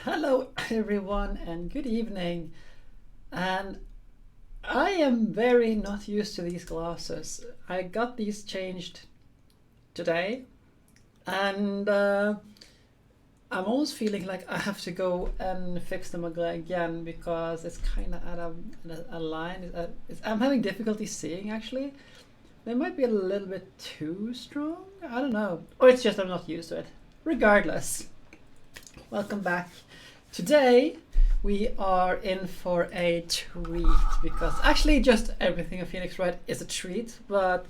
Hello, everyone, and good evening. And I am very not used to these glasses. I got these changed today, and I'm almost feeling like I have to go and fix them again because it's kind of at a line. I'm having difficulty seeing actually. They might be a little bit too strong. I don't know. Or it's just I'm not used to it. Regardless, welcome back. Today we are in for a treat because actually just everything of Phoenix Wright is a treat, but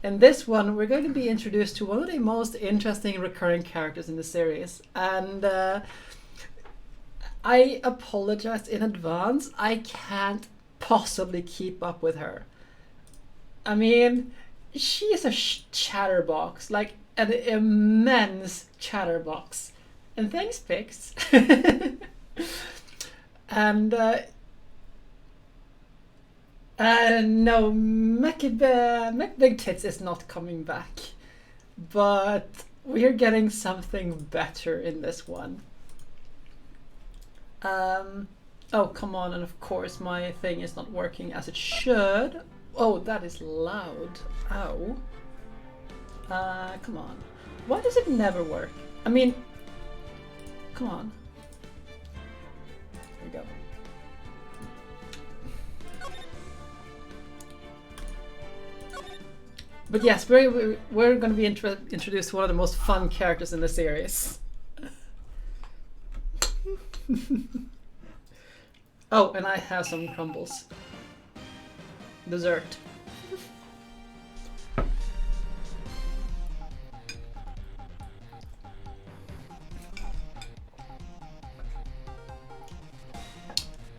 in this one we're going to be introduced to one of the most interesting recurring characters in the series, and I apologize in advance. I can't possibly keep up with her. I mean, she is a chatterbox, like an immense chatterbox. And thanks, Pix. and no, Mac Big Tits is not coming back, but we're getting something better in this one. Oh, come on, and of course my thing is not working as it should. Oh, that is loud. Ow. Come on. Why does it never work? I mean, come on. There we go. But yes, we're going to be introduced to one of the most fun characters in the series. Oh, and I have some crumbles. Dessert.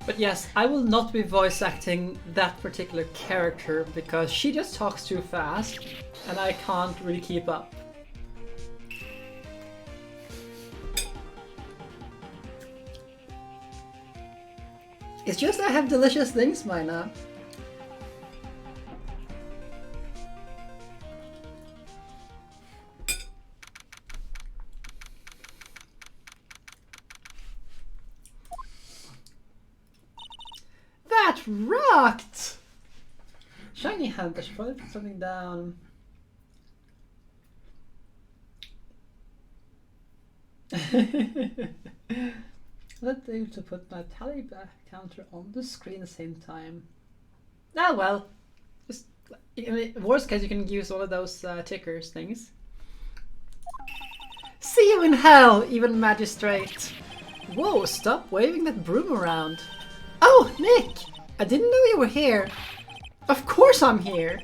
But yes, I will not be voice acting that particular character because she just talks too fast and I can't really keep up. It's just I have delicious things, Mina. That rocked! Shiny Hunter should probably put something down. Let's able to put my tally back counter on the screen at the same time. Ah well, just in worst case you can use one of those tickers things. See you in hell, even magistrate. Whoa, stop waving that broom around. Oh, Nick! I didn't know you were here. Of course I'm here.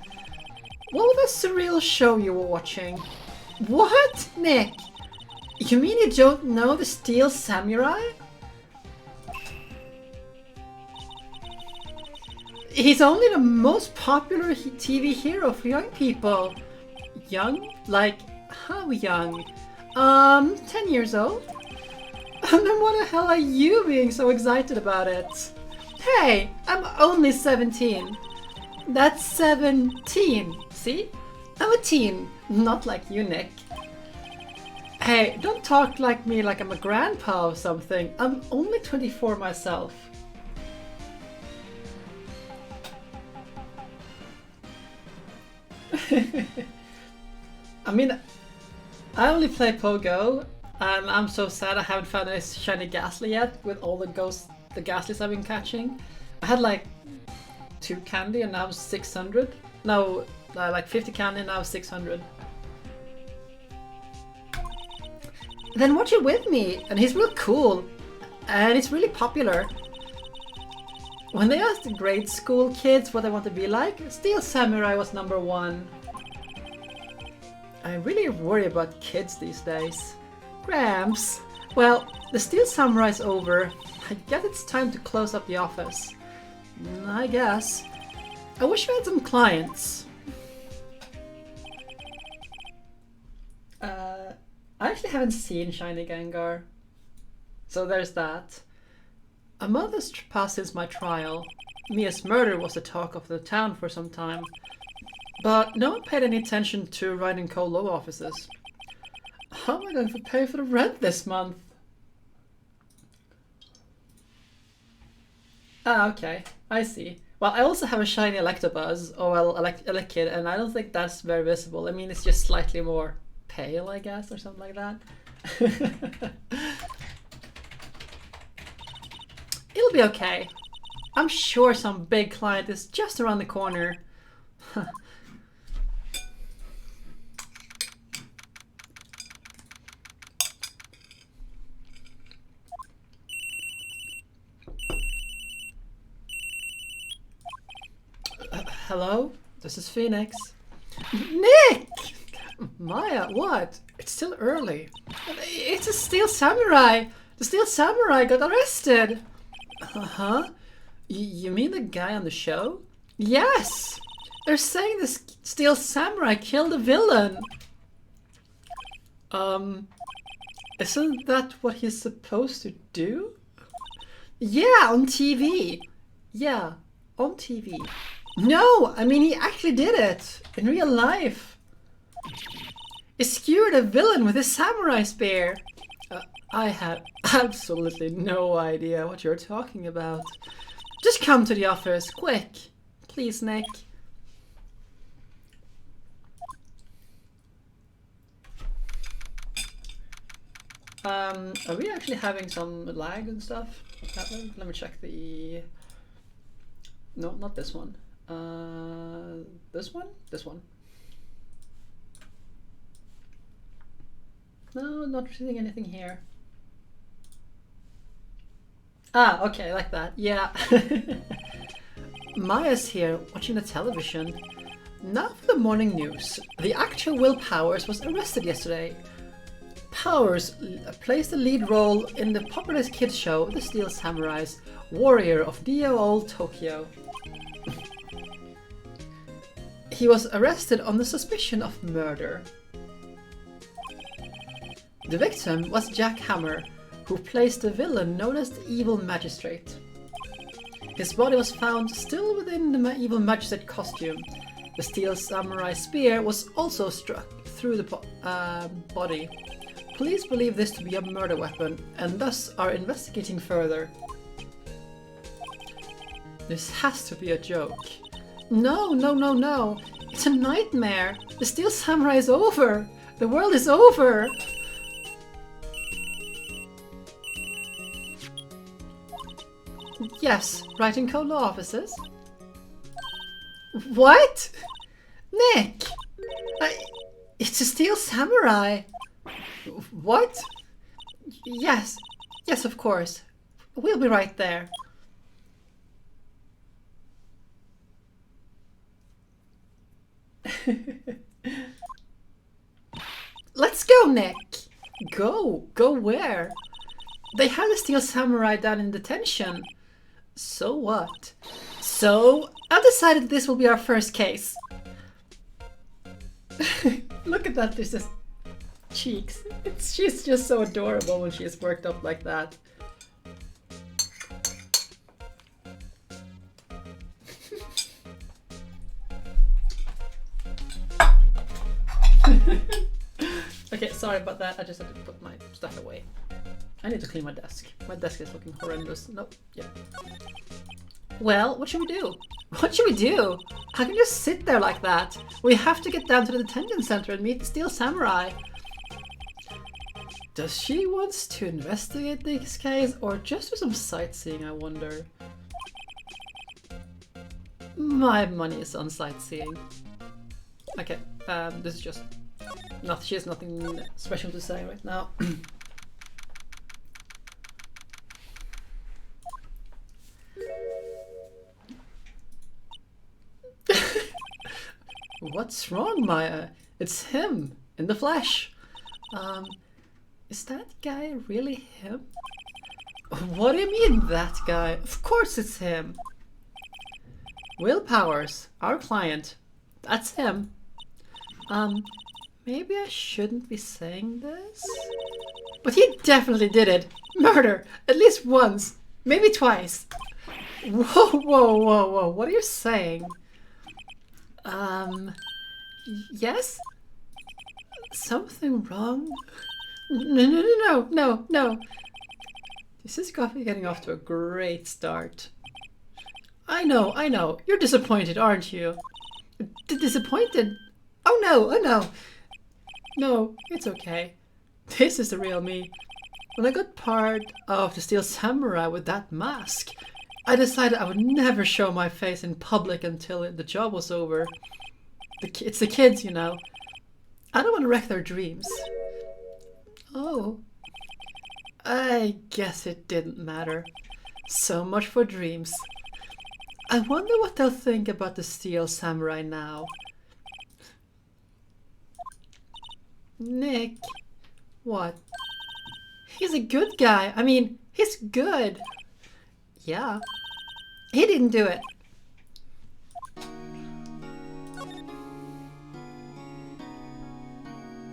What was that surreal show you were watching? What, Nick? You mean you don't know the Steel Samurai? He's only the most popular TV hero for young people. Young? Like, how young? 10 years old? And then what the hell are you being so excited about it? Hey, I'm only 17. That's 17. See? I'm a teen, not like you, Nick. Hey, don't talk like me like I'm a grandpa or something. I'm only 24 myself. I mean, I only play Pogo, and I'm so sad I haven't found a shiny Ghastly yet with all the Ghastlies I've been catching. I had like 2 candy and now 600. No, like 50 candy and now 600. Then watch it with me, and he's real cool, and it's really popular. When they asked the grade school kids what they want to be like, Steel Samurai was #1. I really worry about kids these days. Gramps, well, the Steel Samurai's over. I guess it's time to close up the office. I guess. I wish we had some clients. I actually haven't seen Shiny Gengar. So there's that. A month has passed since my trial. Mia's murder was the talk of the town for some time. But no one paid any attention to Wright and Co. law offices. How am I going to pay for the rent this month? Ah, okay. I see. Well, I also have a shiny Electabuzz, or well, Elekid, and I don't think that's very visible. I mean, it's just slightly more pale, I guess, or something like that. It'll be okay. I'm sure some big client is just around the corner. Hello? This is Phoenix. Nick! Maya, what? It's still early. It's a Steel Samurai! The Steel Samurai got arrested! Uh-huh. You mean the guy on the show? Yes! They're saying the Steel Samurai killed a villain! Isn't that what he's supposed to do? Yeah, on TV! Yeah, on TV. No, I mean he actually did it! In real life! He skewered a villain with his samurai spear! I have absolutely no idea what you're talking about. Just come to the office, quick! Please, Nick. Are we actually having some lag and stuff? Let me check the... No, not this one. This one? This one. No, not seeing anything here. Ah, okay, like that. Yeah. Maya's here watching the television. Now for the morning news. The actor Will Powers was arrested yesterday. Powers plays the lead role in the popular kids show The Steel Samurai's Warrior of Neo Old Tokyo. He was arrested on the suspicion of murder. The victim was Jack Hammer, who plays the villain known as the Evil Magistrate. His body was found still within the Evil Magistrate costume. The Steel Samurai spear was also struck through the body. Police believe this to be a murder weapon and thus are investigating further. This has to be a joke. No, no, no, no. It's a nightmare. The Steel Samurai is over. The world is over. Yes, writing code law offices. What? Nick! It's a Steel Samurai! What? Yes, yes, of course. We'll be right there. Let's go, Nick! Go? Go where? They had a Steel Samurai down in detention. So what? So, I've decided this will be our first case. Look at that, there's just cheeks. She's just so adorable when she is worked up like that. Okay, sorry about that. I just had to put my stuff away. I need to clean my desk. My desk is looking horrendous. Nope. Yeah. Well, what should we do? What should we do? I can just sit there like that. We have to get down to the detention center and meet the Steel Samurai. Does she want to investigate this case or just do some sightseeing, I wonder? My money is on sightseeing. Okay, this is just... she has nothing special to say right now. What's wrong, Maya? It's him, in the flesh. Is that guy really him? What do you mean, that guy? Of course it's him. Will Powers, our client. That's him. Maybe I shouldn't be saying this? But he definitely did it. Murder, at least once, maybe twice. Whoa, whoa, whoa, whoa, what are you saying? Yes? Something wrong? No. This is getting off to a great start. I know. You're disappointed, aren't you? Disappointed? Oh no, oh no. No, it's okay. This is the real me. When I got part of the Steel Samurai with that mask, I decided I would never show my face in public until the job was over. It's the kids, you know. I don't want to wreck their dreams. Oh, I guess it didn't matter. So much for dreams. I wonder what they'll think about the Steel Samurai now. Nick, what? He's a good guy. I mean, he's good. Yeah, he didn't do it.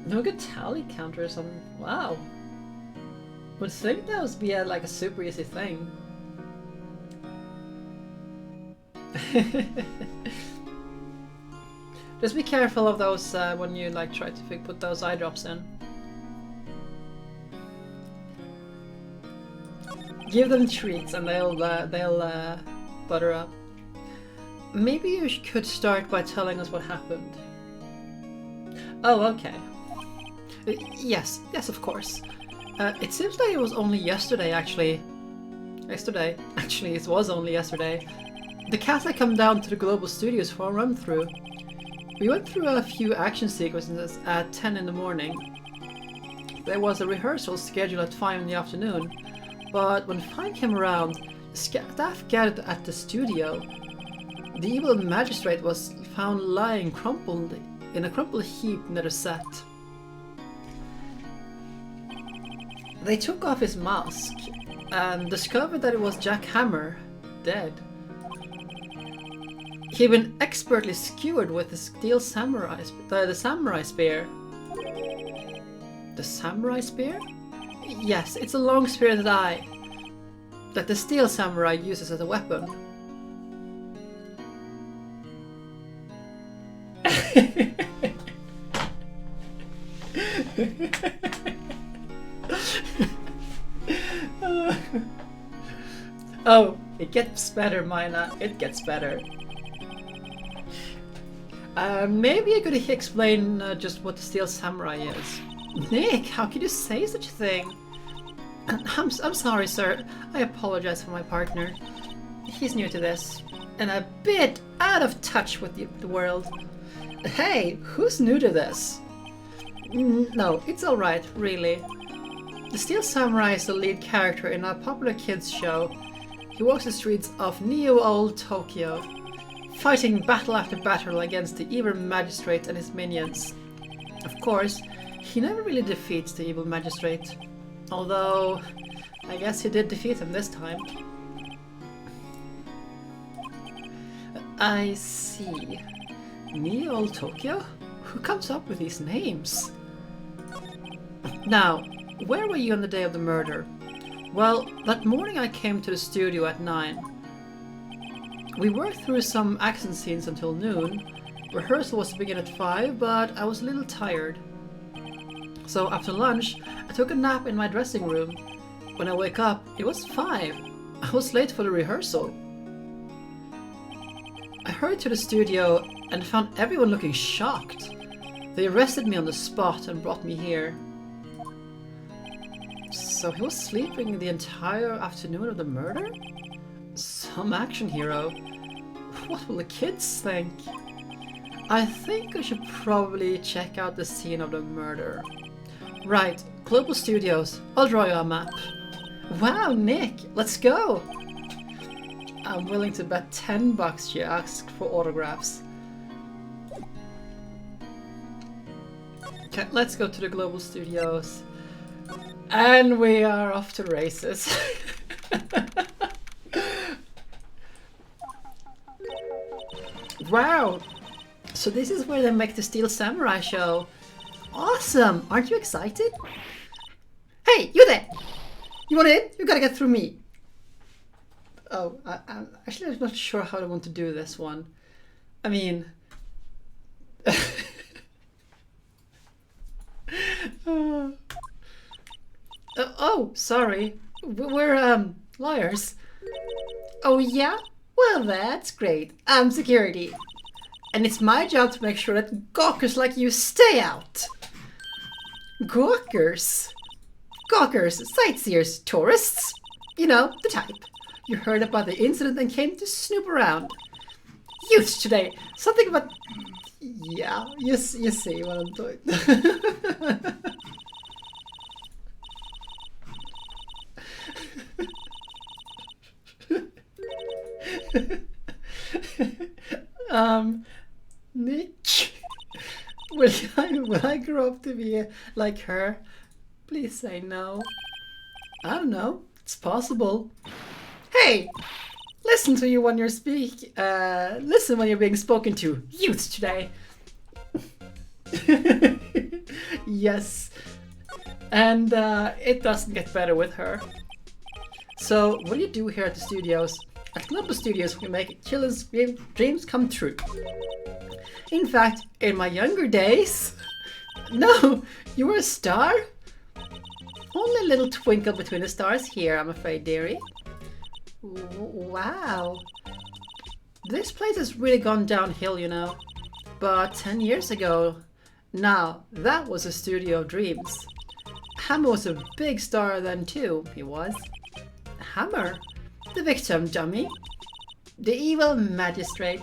No good tally counters on. Wow. Would think that would be like a super easy thing. Just be careful of those when you like try to put those eye drops in. Give them treats and they'll butter up. Maybe you could start by telling us what happened. Oh, okay. Yes, of course. It seems like it was only yesterday, actually. Actually, it was only yesterday. The cast had come down to the Global Studios for a run-through. We went through a few action sequences at 10 in the morning. There was a rehearsal scheduled at 5 in the afternoon, but when 5 came around, the staff gathered at the studio. The evil magistrate was found lying crumpled in a crumpled heap near the set. They took off his mask and discovered that it was Jack Hammer, dead. He'd been expertly skewered with the steel samurai, the samurai spear. The samurai spear? Yes, it's a long spear that the steel samurai uses as a weapon. Oh, it gets better, Mina. It gets better. Maybe I could explain just what the Steel Samurai is. Nick, how could you say such a thing? I'm sorry, sir. I apologize for my partner. He's new to this, and a bit out of touch with the world. Hey, who's new to this? No, it's alright, really. The Steel Samurai is the lead character in a popular kids show. He walks the streets of Neo-Old Tokyo, fighting battle after battle against the evil magistrate and his minions. Of course, he never really defeats the evil magistrate, although I guess he did defeat him this time. I see. Neo-Old Tokyo? Who comes up with these names? Now, where were you on the day of the murder? Well, that morning I came to the studio at 9. We worked through some action scenes until noon. Rehearsal was to begin at 5, but I was a little tired. So after lunch, I took a nap in my dressing room. When I wake up, it was 5. I was late for the rehearsal. I hurried to the studio and found everyone looking shocked. They arrested me on the spot and brought me here. So he was sleeping the entire afternoon of the murder? Some action hero. What will the kids think? I think I should probably check out the scene of the murder. Right, Global Studios. I'll draw you a map. Wow, Nick, let's go! I'm willing to bet $10 she asked for autographs. Okay, let's go to the Global Studios. And we are off to races. Wow! So this is where they make the Steel Samurai show. Awesome! Aren't you excited? Hey, you there! You want in? You gotta get through me. Oh, I'm not sure how I want to do this one. I mean... oh, sorry. We're, liars. Oh, yeah? Well, that's great. I'm security. And it's my job to make sure that gawkers like you stay out. Gawkers? Gawkers, sightseers, tourists. You know, the type. You heard about the incident and came to snoop around. Youths today. Something about... Yeah, you see what I'm doing. um, Nick, will I grow up to be like her? Please say no. I don't know. It's possible. Hey, listen to you when you're listen when you're being spoken to. Youths today. Yes, and it doesn't get better with her. So, what do you do here at the studios? At Global Studios, we make children's dreams come true. In fact, in my younger days... No, you were a star? Only a little twinkle between the stars here, I'm afraid, dearie. Wow. This place has really gone downhill, you know. But 10 years ago, now, that was a studio of dreams. Hammer was a big star then too, he was. Hammer? The victim dummy? The evil magistrate?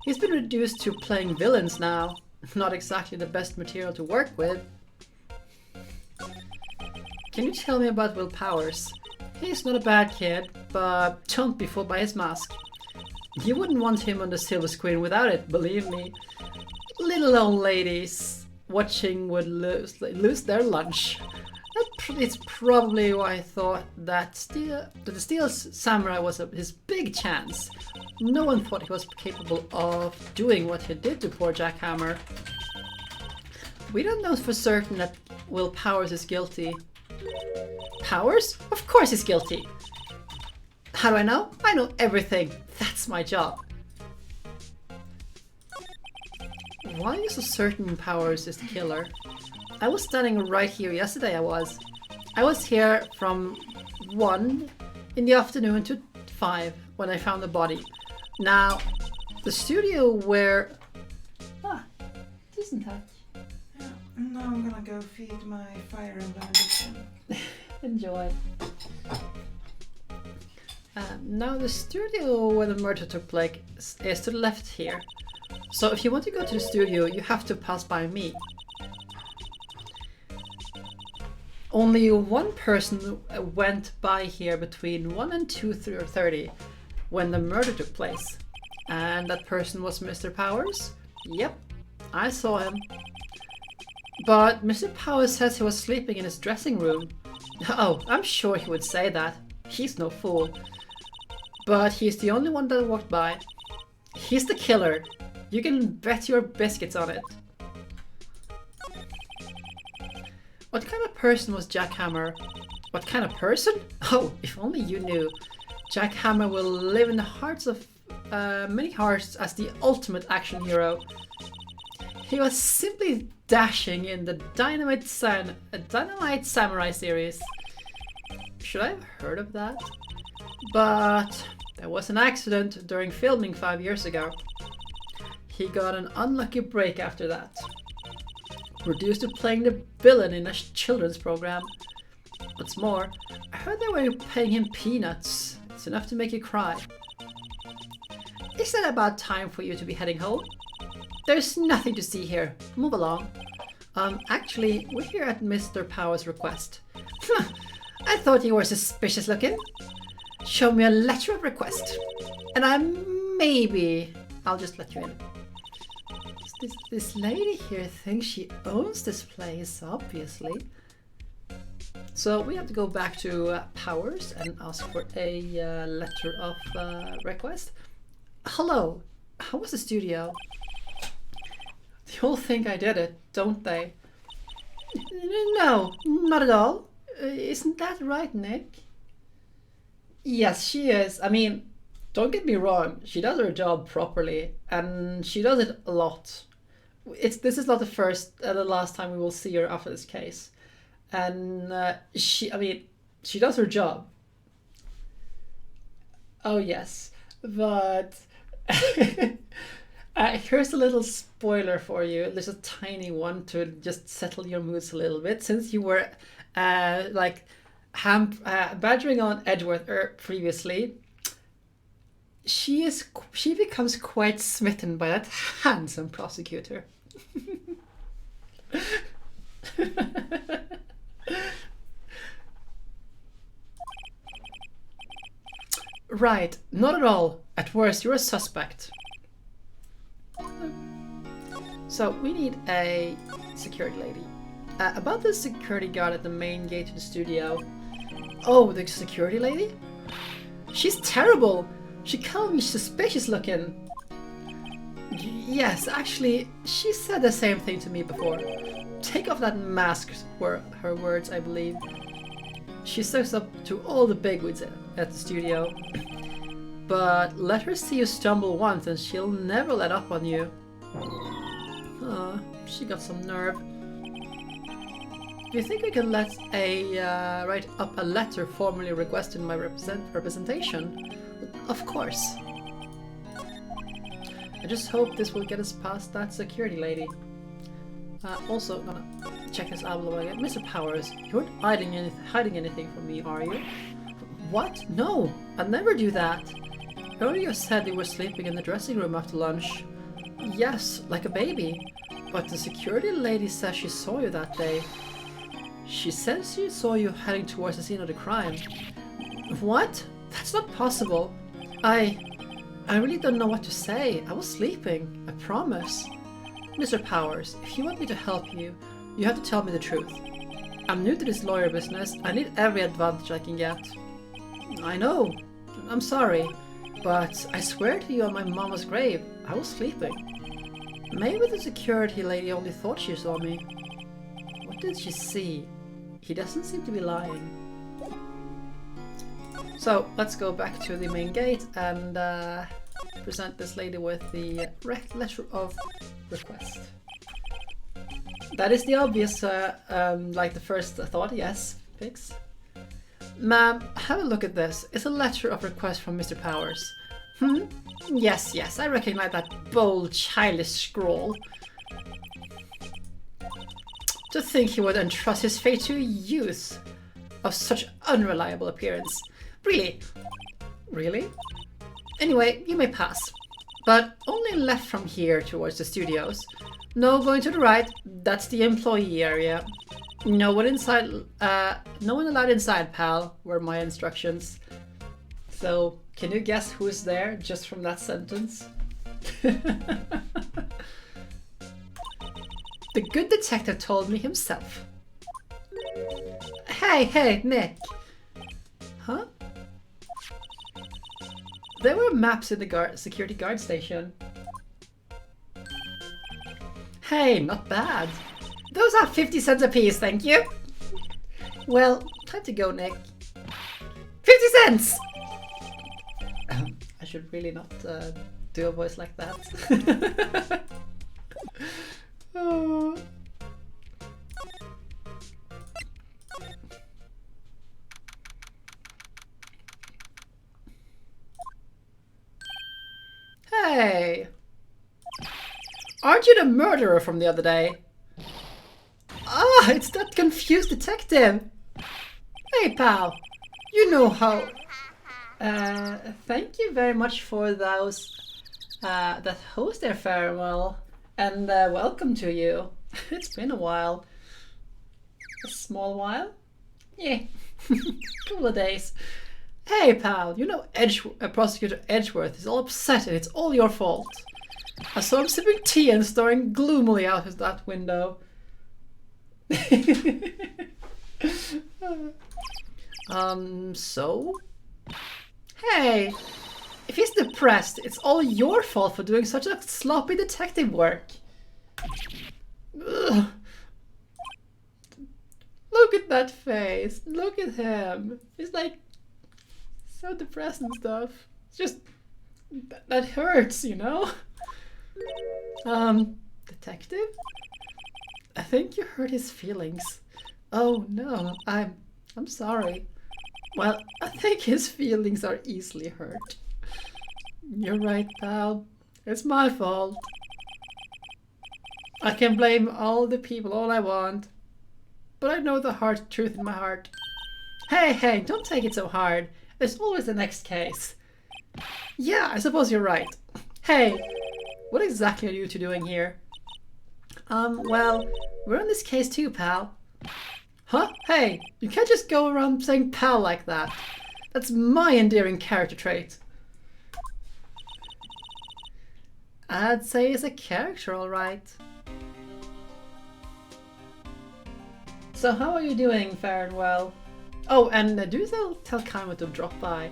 He's been reduced to playing villains now. Not exactly the best material to work with. Can you tell me about Will Powers? He's not a bad kid, but don't be fooled by his mask. You wouldn't want him on the silver screen without it, believe me. Little old ladies watching would lose their lunch. It's probably why I thought that the Steel Samurai was his big chance. No one thought he was capable of doing what he did to poor Jack Hammer. We don't know for certain that Will Powers is guilty. Powers? Of course he's guilty. How do I know? I know everything. That's my job. Why are you so certain Powers is the killer? I was standing right here yesterday, I was here from 1 in the afternoon to 5 when I found the body. Now, the studio where... Ah, decent touch. Yeah, now I'm gonna go feed my Fire Emblem addiction. Enjoy. Now, the studio where the murder took place is to the left here. So if you want to go to the studio, you have to pass by me. Only one person went by here between 1 and 2:30 when the murder took place. And that person was Mr. Powers? Yep, I saw him. But Mr. Powers says he was sleeping in his dressing room. Oh, I'm sure he would say that. He's no fool. But he's the only one that walked by. He's the killer. You can bet your biscuits on it. What kind of person was Jack Hammer? What kind of person? Oh, if only you knew. Jack Hammer will live in the hearts of many hearts as the ultimate action hero. He was simply dashing in the Dynamite Samurai series. Should I have heard of that? But there was an accident during filming 5 years ago. He got an unlucky break after that. Reduced to playing the villain in a children's program. What's more, I heard they were paying him peanuts. It's enough to make you cry. Isn't it about time for you to be heading home? There's nothing to see here. Move along. Actually, we're here at Mr. Powers' request. I thought you were suspicious looking. Show me a letter of request. And I'll just let you in. This lady here thinks she owns this place, obviously. So we have to go back to Powers and ask for a letter of request. Hello, how was the studio? They all think I did it, don't they? No, not at all. Isn't that right, Nick? Yes, she is. I mean, don't get me wrong, she does her job properly, and she does it a lot. This is not the last time we will see her after this case. And she does her job. Oh yes, But here's a little spoiler for you. There's a tiny one to just settle your moods a little bit. Since you were badgering on Edgeworth previously, she becomes quite smitten by that handsome prosecutor. Right, not at all. At worst, you're a suspect. So we need a security lady. About the security guard at the main gate to the studio. Oh, the security lady? She's terrible. She can't be suspicious looking. Yes, actually, she said the same thing to me before. Take off that mask were her words, I believe. She sucks up to all the bigwigs at the studio. But let her see you stumble once and she'll never let up on you. She got some nerve. Do you think I can write up a letter formally requesting my representation? Of course. I just hope this will get us past that security lady. Also, gonna check this album again. Mr. Powers, you aren't hiding anything from me, are you? What? No, I'd never do that. Earlier said you were sleeping in the dressing room after lunch. Yes, like a baby. But the security lady says she saw you that day. She says she saw you heading towards the scene of the crime. What? That's not possible. I really don't know what to say. I was sleeping, I promise. Mr. Powers, if you want me to help you, you have to tell me the truth. I'm new to this lawyer business. I need every advantage I can get. I know. I'm sorry. But I swear to you on my mama's grave, I was sleeping. Maybe the security lady only thought she saw me. What did she see? He doesn't seem to be lying. So let's go back to the main gate and present this lady with the letter of request. That is the obvious, like the first thought, yes, Pix. Ma'am, have a look at this. It's a letter of request from Mr. Powers. Yes, I recognize that bold, childish scrawl. To think he would entrust his fate to a youth of such unreliable appearance. Really? Really? Anyway, you may pass. But only left from here towards the studios. No going to the right, that's the employee area. No one allowed inside, pal, were my instructions. So, can you guess who's there just from that sentence? The good detective told me himself. Hey, Nick. Huh? There were maps in the security guard station. Hey, not bad. Those are 50 cents apiece, thank you. Well, time to go, Nick. 50 cents! I should really not do a voice like that. Oh. Hey! Aren't you the murderer from the other day? Ah, it's that confused detective! Hey, pal! You know how... thank you very much for those... that host there, farewell. And welcome to you. It's been a while. A small while? Yeah. Couple of days. Hey, pal, you know Prosecutor Edgeworth is all upset and it's all your fault. I saw him sipping tea and staring gloomily out of that window. So? Hey, if he's depressed, it's all your fault for doing such a sloppy detective work. Ugh. Look at that face. Look at him. He's like so depressed and stuff. It's just that hurts, you know? Detective? I think you hurt his feelings. Oh no, I'm sorry. Well, I think his feelings are easily hurt. You're right, pal. It's my fault. I can blame all the people all I want, but I know the hard truth in my heart. Hey, don't take it so hard. There's always the next case. Yeah, I suppose you're right. Hey, what exactly are you two doing here? Well, we're on this case too, pal. Huh? Hey, you can't just go around saying pal like that. That's my endearing character trait. I'd say it's a character, alright. So how are you doing, fair and well? Oh, and do tell Kama to drop by.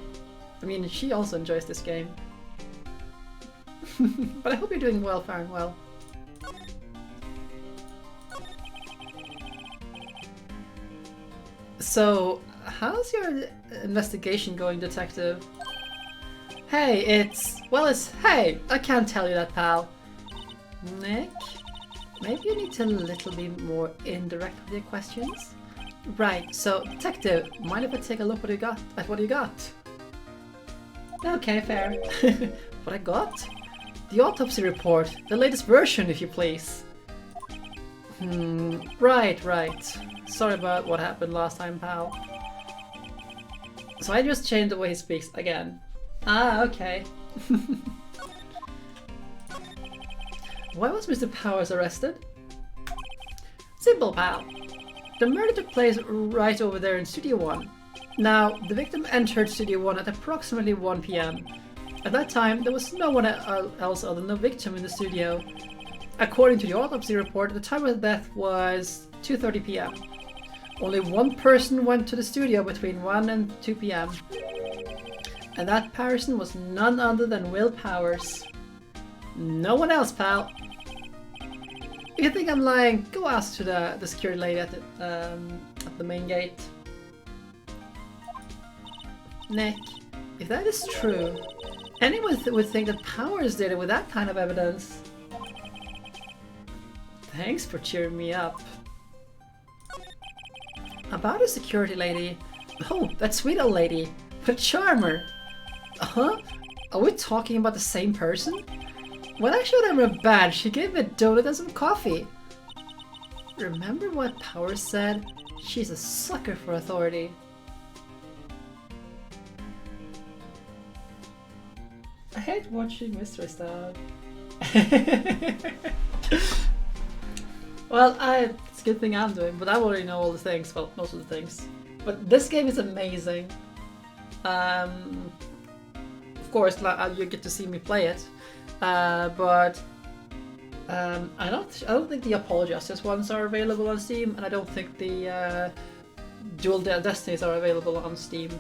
I mean, she also enjoys this game. But I hope you're doing well, fair and well. So, how's your investigation going, detective? Hey, hey, I can't tell you that, pal. Nick? Maybe you need to a little bit more indirect with your questions? Right, so, detective, mind if I take a look at what you got? Okay, fair. What I got? The autopsy report, the latest version, if you please. Right. Sorry about what happened last time, pal. So I just changed the way he speaks again. Ah, okay. Why was Mr. Powers arrested? Simple, pal. The murder took place right over there in Studio 1. Now, the victim entered Studio 1 at approximately 1 PM. At that time, there was no one else other than the victim in the studio. According to the autopsy report, the time of death was 2:30 PM. Only one person went to the studio between 1 and 2 PM. And that person was none other than Will Powers. No one else, pal. If you think I'm lying, go ask to the security lady at the main gate. Nick, if that is true, anyone would think that Powers did it with that kind of evidence. Thanks for cheering me up. About a security lady. Oh, that sweet old lady. What a charmer. Huh? Are we talking about the same person? When I showed her a badge, she gave me a donut and some coffee. Remember what Powers said? She's a sucker for authority. I hate watching Mystery Stuff. Well, it's a good thing I'm doing, but I already know all the things. Well, most of the things. But this game is amazing. Of course, you get to see me play it. But I don't think the Apollo Justice ones are available on Steam, and I don't think the Dual Destinies are available on Steam.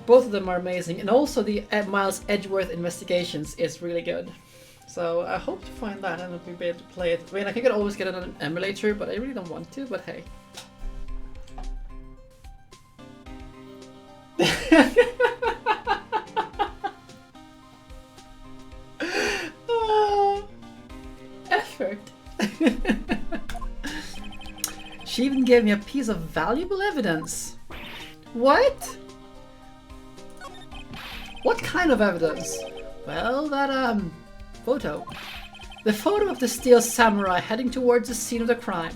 Both of them are amazing, and also the Miles Edgeworth Investigations is really good. So I hope to find that and I'll be able to play it. I mean, I could always get it on an emulator, but I really don't want to, but hey. Effort. She even gave me a piece of valuable evidence. What? What kind of evidence? Well, that photo. The photo of the steel samurai heading towards the scene of the crime.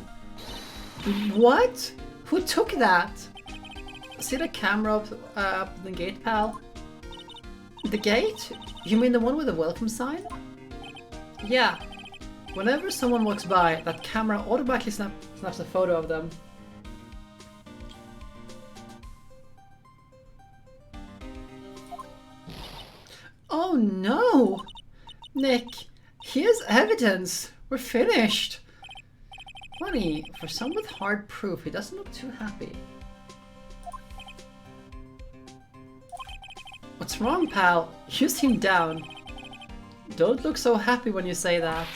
What? Who took that? See the camera up the gate, pal? The gate? You mean the one with the welcome sign? Yeah. Whenever someone walks by, that camera automatically snaps a photo of them. Oh no! Nick, here's evidence. We're finished. Funny, for someone with hard proof, he doesn't look too happy. What's wrong, pal? You seem down. Don't look so happy when you say that.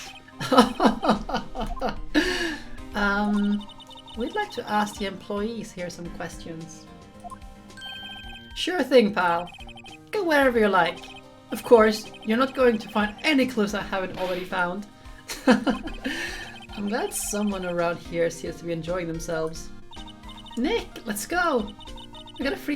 We'd like to ask the employees here some questions. Sure thing, pal. Go wherever you like. Of course, you're not going to find any clues I haven't already found. I'm glad someone around here seems to be enjoying themselves. Nick, let's go! We got a free